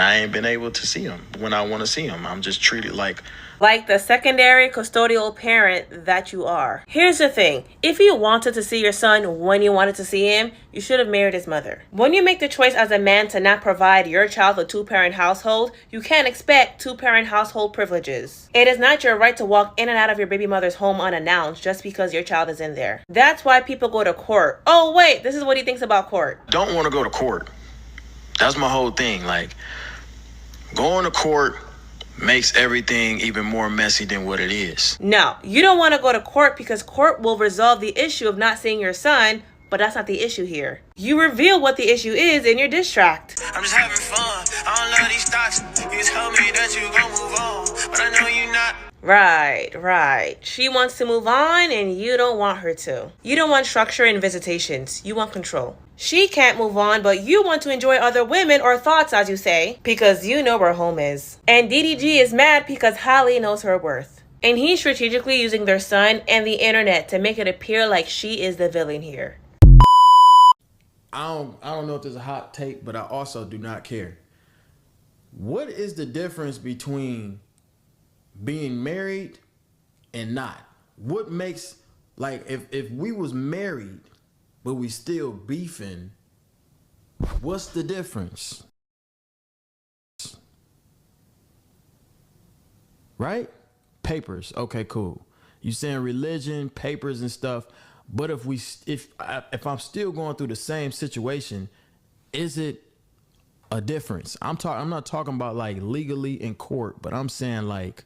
I ain't been able to see him when I want to see him. I'm just treated like the secondary custodial parent that you are. Here's the thing. If you wanted to see your son when you wanted to see him, you should have married his mother. When you make the choice as a man to not provide your child a two-parent household, you can't expect two-parent household privileges. It is not your right to walk in and out of your baby mother's home unannounced just because your child is in there. That's why people go to court. Oh wait, this is what he thinks about court. Don't want to go to court. That's my whole thing. Like, going to court makes everything even more messy than what it is. No, you don't want to go to court because court will resolve the issue of not seeing your son, but that's not the issue here. You reveal what the issue is in your diss track. I'm just having fun. I don't love these thoughts. You tell me that you gon' move on, but I know you not. Right. She wants to move on and you don't want her to. You don't want structure and visitations. You want control. She can't move on, but you want to enjoy other women or thoughts, as you say, because you know where home is. And DDG is mad because Halle knows her worth. And he's strategically using their son and the internet to make it appear like she is the villain here. I don't know if there's a hot take, but I also do not care. What is the difference between being married and not? What makes, like, if we was married but we still beefing, what's the difference? Right? Papers. Okay, cool. You saying religion, papers and stuff, but if I'm still going through the same situation, is it a difference? I'm not talking about like legally in court, but I'm saying like,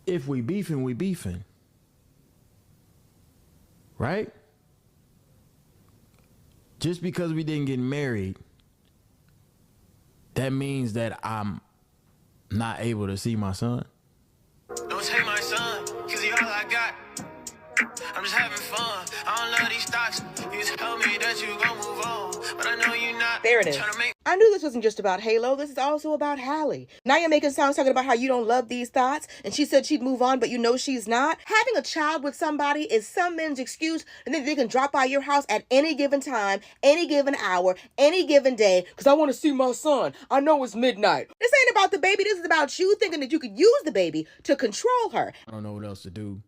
if we beefing, we beefing. Right? Just because we didn't get married, that means that I'm not able to see my son. Don't take my son, cause he all I got. I'm just having fun. I don't love these thoughts. You tell me that you gon' move on, but I know you not. There it is. I knew this wasn't just about Halo. This is also about Halle. Now you're making sounds talking about how you don't love these thoughts, and she said she'd move on, but you know she's not. Having a child with somebody is some men's excuse, and then they can drop by your house at any given time, any given hour, any given day, because I want to see my son. I know it's midnight. This ain't about the baby. This is about you thinking that you could use the baby to control her. I don't know what else to do.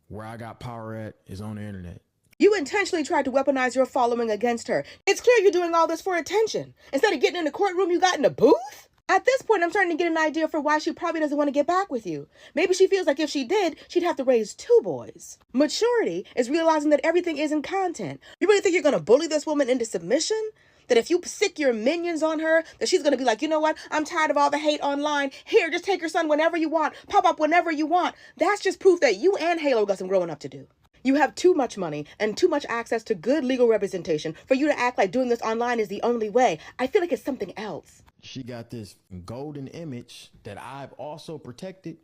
Where I got power at is on the internet. You intentionally tried to weaponize your following against her. It's clear you're doing all this for attention. Instead of getting in the courtroom, you got in the booth? At this point, I'm starting to get an idea for why she probably doesn't want to get back with you. Maybe she feels like if she did, she'd have to raise 2 boys. Maturity is realizing that everything isn't content. You really think you're going to bully this woman into submission? That if you sick your minions on her, that she's going to be like, you know what? I'm tired of all the hate online. Here, just take your son whenever you want. Pop up whenever you want. That's just proof that you and Halo got some growing up to do. You have too much money and too much access to good legal representation for you to act like doing this online is the only way. I feel like it's something else. She got this golden image that I've also protected.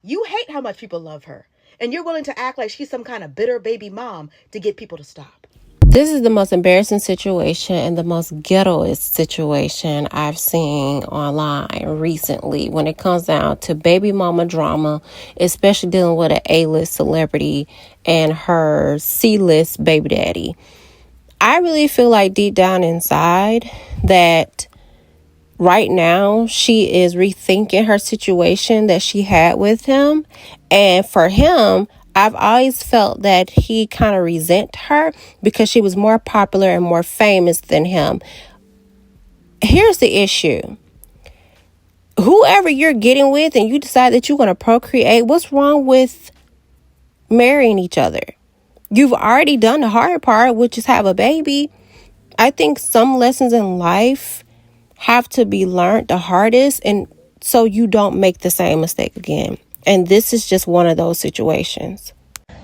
You hate how much people love her, and you're willing to act like she's some kind of bitter baby mom to get people to stop. This is the most embarrassing situation and the most ghettoest situation I've seen online recently when it comes down to baby mama drama, especially dealing with an A-list celebrity and her C-list baby daddy. I really feel like deep down inside that right now she is rethinking her situation that she had with him. And for him, I've always felt that he kind of resent her because she was more popular and more famous than him. Here's the issue. Whoever you're getting with and you decide that you're going to procreate, what's wrong with marrying each other? You've already done the hard part, which is have a baby. I think some lessons in life have to be learned the hardest, and so you don't make the same mistake again. And this is just one of those situations.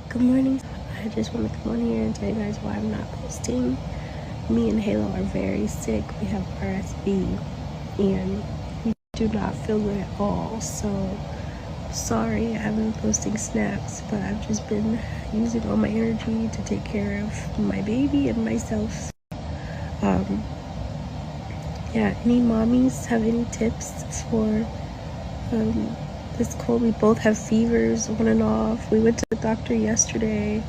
Good morning. I just want to come on here and tell you guys why I'm not posting. Me and Halo are very sick. We have RSV and we do not feel good at all. So sorry I haven't been posting snaps, but I've just been using all my energy to take care of my baby and myself. Any mommies have any tips for this cold? We both have fevers on and off. We went to the doctor yesterday.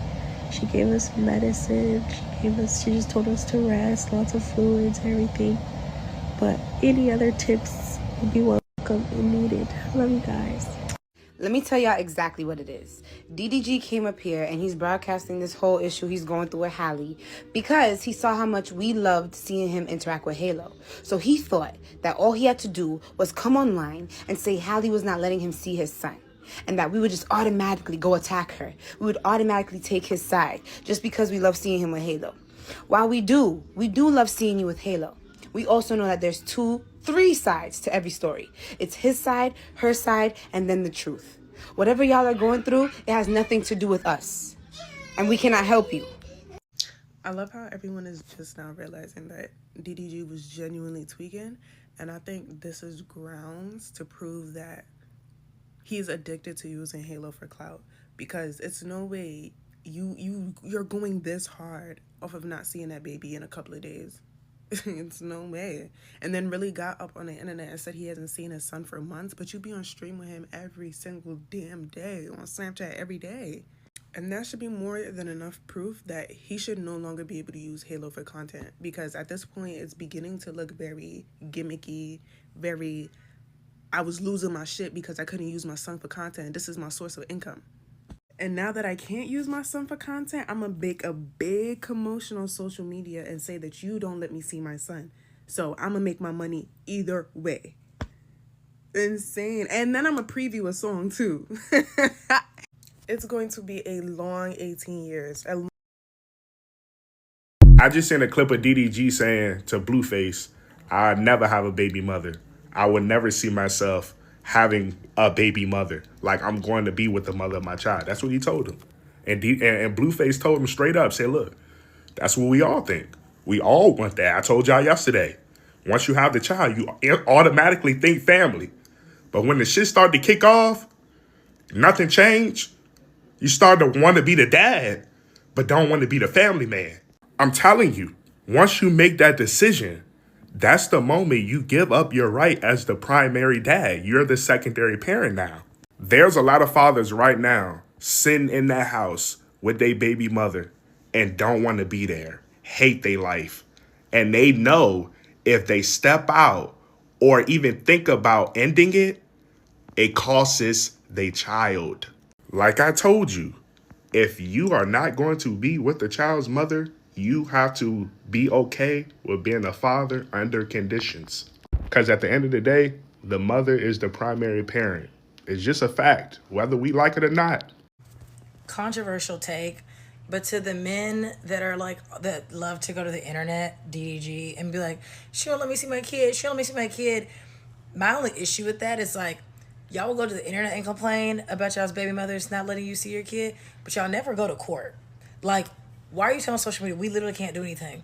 She gave us medicine. She just told us to rest, lots of fluids, everything. But any other tips would be welcome and needed. I love you guys. Let me tell y'all exactly what it is. DDG came up here and he's broadcasting this whole issue he's going through with Halle because he saw how much we loved seeing him interact with Halo. So he thought that all he had to do was come online and say Halle was not letting him see his son, and that we would just automatically go attack her. We would automatically take his side just because we love seeing him with Halo. While we do love seeing you with Halo, we also know that there's 3 sides to every story. It's his side, her side, and then the truth. Whatever y'all are going through, it has nothing to do with us. And we cannot help you. I love how everyone is just now realizing that DDG was genuinely tweaking. And I think this is grounds to prove that he's addicted to using Halo for clout. Because it's no way you're going this hard off of not seeing that baby in a couple of days. It's no way. And then really got up on the internet and said he hasn't seen his son for months, but you be on stream with him every single damn day, on Snapchat every day. And that should be more than enough proof that he should no longer be able to use Halo for content, because at this point it's beginning to look very gimmicky, very, I was losing my shit because I couldn't use my son for content. This is my source of income. And now that I can't use my son for content, I'm going to make a big commotion on social media and say that you don't let me see my son. So I'm going to make my money either way. Insane. And then I'm going to preview a song too. It's going to be a long 18 years. I just seen a clip of DDG saying to Blueface, I'd never have a baby mother. I would never see myself having a baby mother. Like, I'm going to be with the mother of my child. That's what he told him. And Blueface told him straight up, said, look, that's what we all think. We all want that. I told y'all yesterday, once you have the child, you automatically think family. But when the shit started to kick off, nothing changed. You start to want to be the dad, but don't want to be the family man. I'm telling you, once you make that decision, that's the moment you give up your right as the primary dad. You're the secondary parent now. There's a lot of fathers right now sitting in that house with their baby mother and don't want to be there, hate their life. And they know if they step out or even think about ending it, it costs their child. Like I told you, if you are not going to be with the child's mother, you have to be okay with being a father under conditions. Because at the end of the day, the mother is the primary parent. It's just a fact, whether we like it or not. Controversial take, but to the men that are like, that love to go to the internet, DDG, and be like, she won't let me see my kid, she won't let me see my kid. My only issue with that is like, y'all will go to the internet and complain about y'all's baby mothers not letting you see your kid, but y'all never go to court. Like, why are you telling social media we literally can't do anything?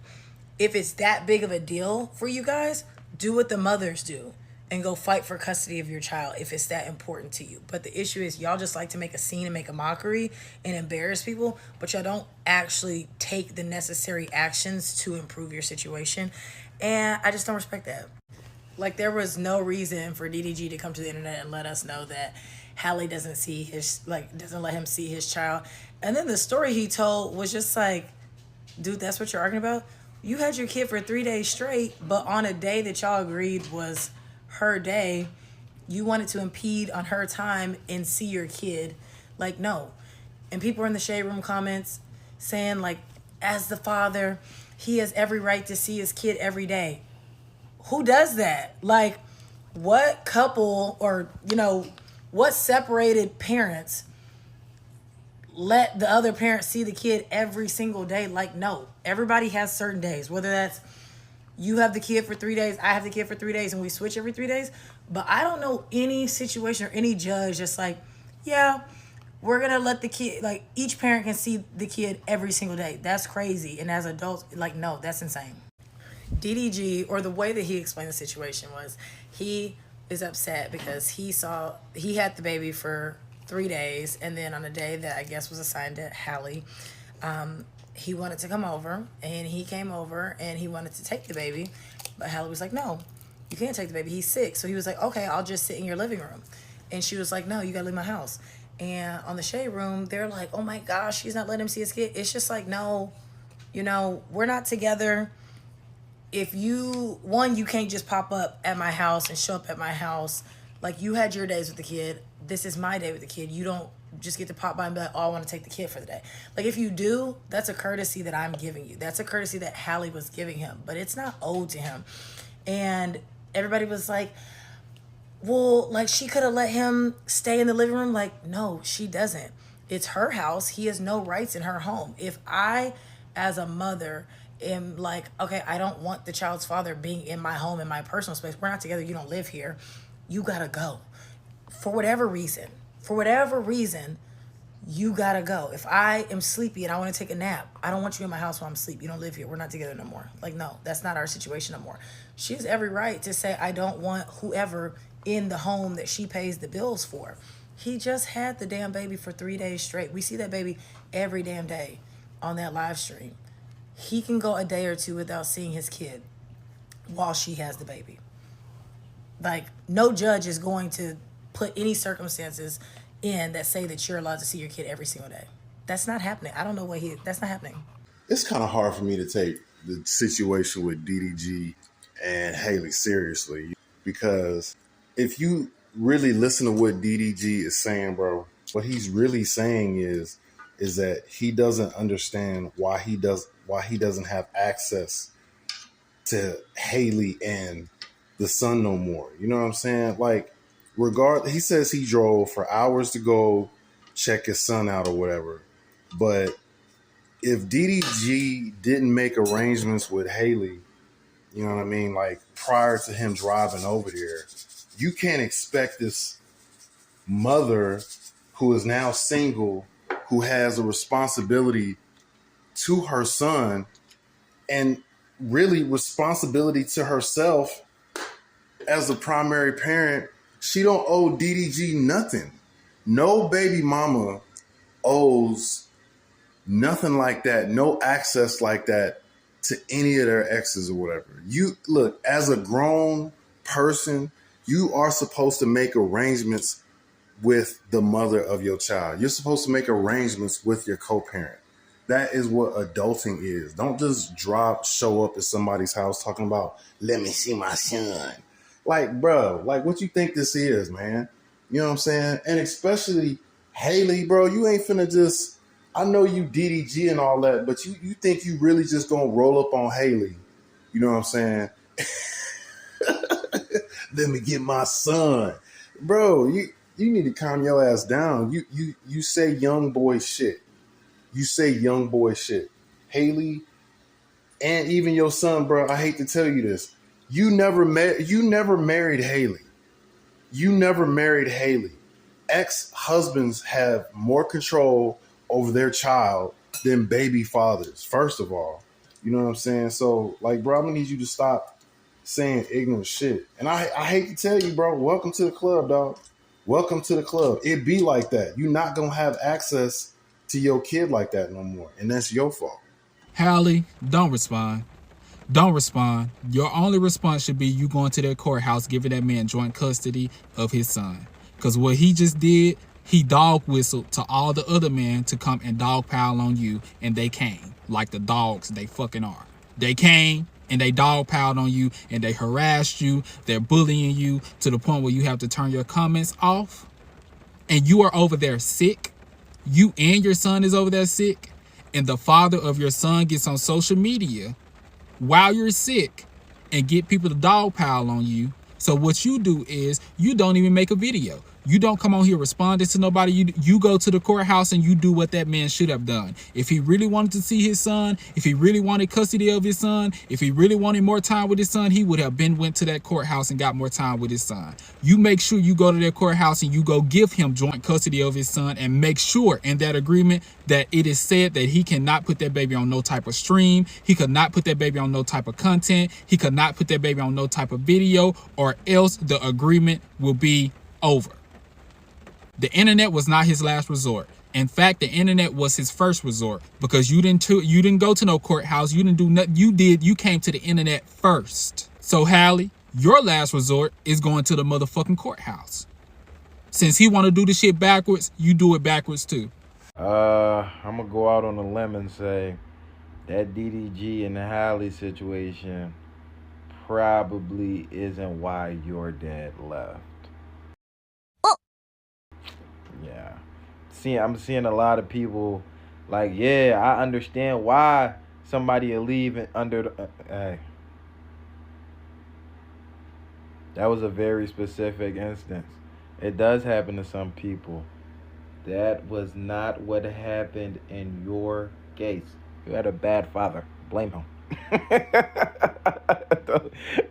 If it's that big of a deal for you guys, do what the mothers do and go fight for custody of your child if it's that important to you. But the issue is y'all just like to make a scene and make a mockery and embarrass people, but y'all don't actually take the necessary actions to improve your situation. And I just don't respect that. Like, there was no reason for DDG to come to the internet and let us know that Halle doesn't see his, like, doesn't let him see his child. And then the story he told was just like, dude, that's what you're arguing about? You had your kid for 3 days straight, but on a day that y'all agreed was her day, you wanted to impede on her time and see your kid. Like, no. And people are in the shade room comments saying, like, as the father, he has every right to see his kid every day. Who does that? Like, what couple or, you know, what separated parents let the other parent see the kid every single day? Like, no. Everybody has certain days, whether that's you have the kid for 3 days, I have the kid for 3 days, and we switch every 3 days. But I don't know any situation or any judge just like, yeah, we're going to let the kid, like, each parent can see the kid every single day. That's crazy. And as adults, like, no, that's insane. DDG, or the way that he explained the situation was, he is upset because he had the baby for 3 days, and then on a day that I guess was assigned to Halle, he wanted to come over, and he came over, and he wanted to take the baby, but Halle was like, no, you can't take the baby, he's sick. So he was like, okay, I'll just sit in your living room. And she was like, no, you gotta leave my house. And on the shade room, they're like, oh my gosh, she's not letting him see his kid. It's just like, no, you know, we're not together. if you can't just pop up at my house and show up at my house. Like, you had your days with the kid. This is my day with the kid. You don't just get to pop by and be like, oh, I want to take the kid for the day. Like, if you do, that's a courtesy that I'm giving you. That's a courtesy that Halle was giving him, but it's not owed to him. And everybody was like, well, like, she could have let him stay in the living room. Like, no, she doesn't. It's her house. He has no rights in her home. If I, as a mother, am like, okay, I don't want the child's father being in my home, in my personal space. We're not together. You don't live here. You gotta go. For whatever reason, you gotta go. If I am sleepy and I want to take a nap, I don't want you in my house while I'm asleep. You don't live here. We're not together no more. Like, no, that's not our situation no more. She has every right to say, I don't want whoever in the home that she pays the bills for. He just had the damn baby for 3 days straight. We see that baby every damn day on that live stream. He can go a day or two without seeing his kid while she has the baby. Like, no judge is going to put any circumstances in that say that you're allowed to see your kid every single day. That's not happening. I don't know that's not happening. It's kind of hard for me to take the situation with DDG and Halle seriously, because if you really listen to what DDG is saying, bro, what he's really saying is that he doesn't understand why he doesn't have access to Halle and the son no more. You know what I'm saying? Like, he says he drove for hours to go check his son out or whatever. But if DDG didn't make arrangements with Halle, you know what I mean? Like, prior to him driving over there, you can't expect this mother who is now single, who has a responsibility to her son and really responsibility to herself as the primary parent. She don't owe DDG nothing. No baby mama owes nothing like that, no access like that to any of their exes or whatever. You look, as a grown person, you are supposed to make arrangements with the mother of your child. You're supposed to make arrangements with your co-parent. That is what adulting is. Don't just show up at somebody's house talking about, let me see my son. Like, bro, like, what you think this is, man? You know what I'm saying? And especially Halle, bro, you ain't finna just, I know you DDG and all that, but you think you really just gonna roll up on Halle. You know what I'm saying? Let me get my son. Bro, you need to calm your ass down. You say young boy shit. You say young boy shit. Halle, and even your son, bro, I hate to tell you this. You never married Halle. You never married Halle. Ex-husbands have more control over their child than baby fathers, first of all. You know what I'm saying? So, like, bro, I'm gonna need you to stop saying ignorant shit. And I hate to tell you, bro, welcome to the club, dog. Welcome to the club. It be like that. You're not gonna have access to your kid like that no more. And that's your fault. Halle, don't respond. Don't respond. Your only response should be you going to that courthouse, giving that man joint custody of his son. Because what he just did, he dog whistled to all the other men to come and dog pile on you, and they came like the dogs they fucking are. They came and they dog piled on you, and they harassed you. They're bullying you to the point where you have to turn your comments off. And you are over there sick. You and your son is over there sick. And the father of your son gets on social media while you're sick and get people to dog pile on you. So what you do is you don't even make a video. You don't come on here responding to nobody. You go to the courthouse and you do what that man should have done. If he really wanted to see his son, if he really wanted custody of his son, if he really wanted more time with his son, he would have went to that courthouse and got more time with his son. You make sure you go to that courthouse and you go give him joint custody of his son, and make sure in that agreement that it is said that he cannot put that baby on no type of stream. He could not put that baby on no type of content. He could not put that baby on no type of video, or else the agreement will be over. The internet was not his last resort. In fact, the internet was his first resort, because you didn't go to no courthouse. You didn't do nothing. You came to the internet first. So Halle, your last resort is going to the motherfucking courthouse. Since he want to do the shit backwards, you do it backwards too. I'm gonna go out on a limb and say that DDG and the Halle situation probably isn't why your dad left. Yeah. I'm seeing a lot of people like, yeah, I understand why somebody will leave under the. Hey, that was a very specific instance. It does happen to some people. That was not what happened in your case. You had a bad father. Blame him.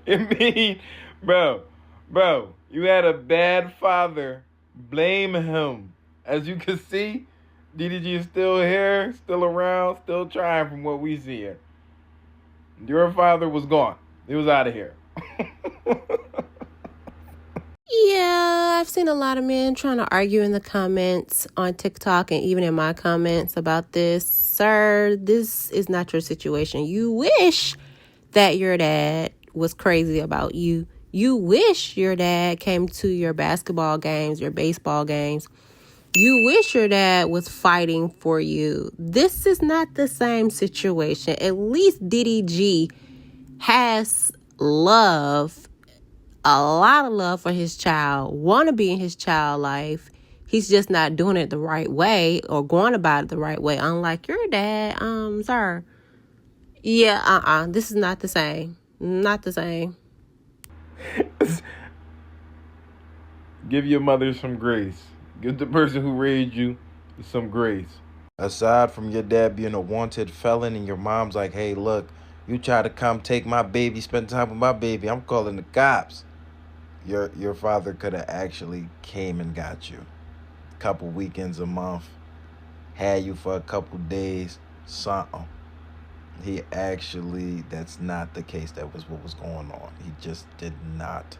I mean, bro, you had a bad father. Blame him. As you can see, DDG is still here, still around, still trying from what we see here. Your father was gone. He was out of here. Yeah, I've seen a lot of men trying to argue in the comments on TikTok and even in my comments about this. Sir, this is not your situation. You wish that your dad was crazy about you. You wish your dad came to your basketball games, your baseball games. You wish your dad was fighting for you. This is not the same situation. At least DDG has love, a lot of love for his child, want to be in his child life. He's just not doing it the right way or going about it the right way. Unlike your dad, sir. Yeah, this is not the same. Not the same. Give your mother some grace. Give the person who raised you some grace. Aside from your dad being a wanted felon and your mom's like, hey, look, you try to come take my baby, spend time with my baby, I'm calling the cops. Your father could have actually came and got you. A couple weekends a month. Had you for a couple days. Something. That's not the case. That was what was going on. He just did not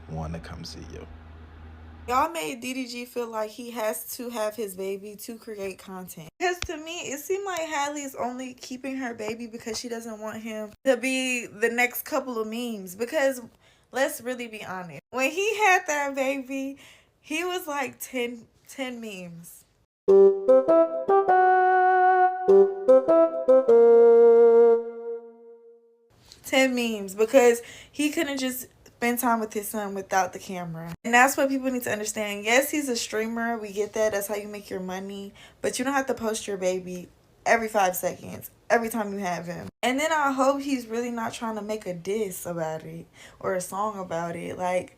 want to come see you. Y'all made DDG feel like he has to have his baby to create content. Because to me, it seemed like Halle is only keeping her baby because she doesn't want him to be the next couple of memes. Because let's really be honest. When he had that baby, he was like 10 memes. 10 memes because he couldn't just spend time with his son without the camera. And that's what people need to understand. Yes, he's a streamer. We get that. That's how you make your money. But you don't have to post your baby every 5 seconds, every time you have him. And then I hope he's really not trying to make a diss about it or a song about it. Like,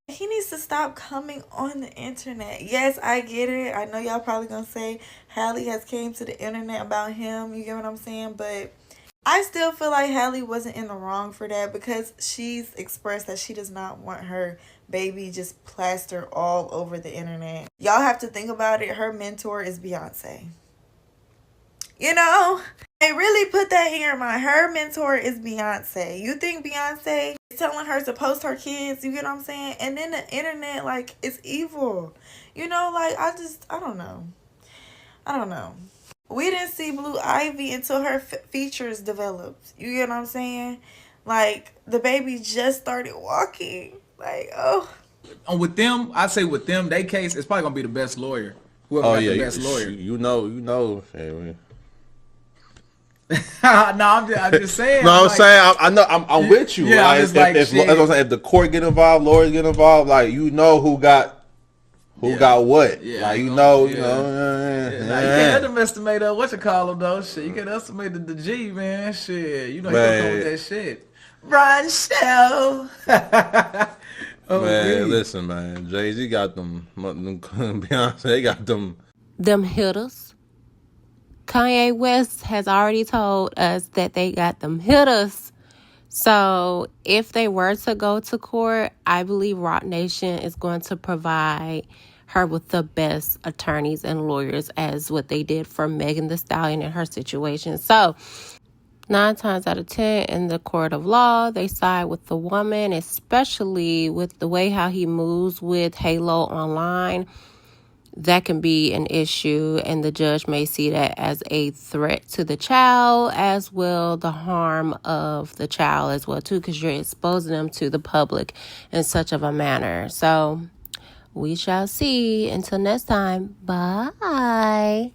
he needs to stop coming on the internet. Yes, I get it. I know y'all probably gonna say Halle has came to the internet about him. You get what I'm saying? But I still feel like Halle wasn't in the wrong for that because she's expressed that she does not want her baby just plastered all over the internet. Y'all have to think about it. Her mentor is Beyonce. You know, they really put that in your mind. Her mentor is Beyonce. You think Beyonce is telling her to post her kids? You get what I'm saying? And then the internet, like, it's evil. You know, like, I don't know. We didn't see Blue Ivy until her features developed. You get what I'm saying? Like, the baby just started walking. Like, oh. With them, I say with them, they case, it's probably going to be the best lawyer. Whoever got the best lawyer. You know. Hey, no, I'm just saying. No, I'm saying I'm with you. Yeah, like, if the court get involved, lawyers get involved, like you know who got what. Yeah, like you know. You can't underestimate what you call them though. Shit, you can't estimate the G, man. Shit, you know he gonna come with that shit. Run show. Man, listen, man. Jay-Z got them. Beyonce, they got them. Them hitters. Kanye West has already told us that they got them hitters. So if they were to go to court, I believe Roc Nation is going to provide her with the best attorneys and lawyers as what they did for Megan Thee Stallion in her situation. So 9 times out of 10 in the court of law, they side with the woman, especially with the way how he moves with Halo online. That can be an issue, and the judge may see that as a threat to the child, as well the harm of the child as well too, because you're exposing them to the public in such of a manner. So we shall see. Until next time, bye.